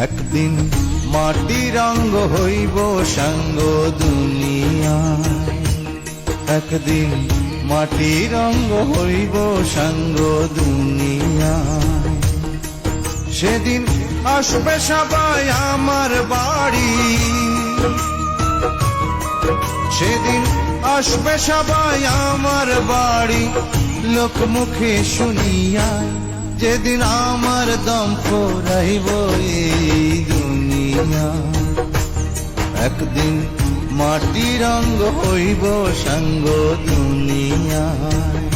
একদিন মাটি রঙ্গ হইব সাঙ্গ দুনিয়ায়, একদিন মাটি রঙ্গ হইব সাঙ্গ দুনিয়ায়। সেদিন আসবে সবাই আমার বাড়ি, সেদিন আসবে সবাই আমার বাড়ি, লোকমুখে শুনিয়ায় যেদিন আমার দম ফুরাইব এই দুনিয়া। একদিন মাটি রঙ্গ হইব সাঙ্গ দুনিয়ায়।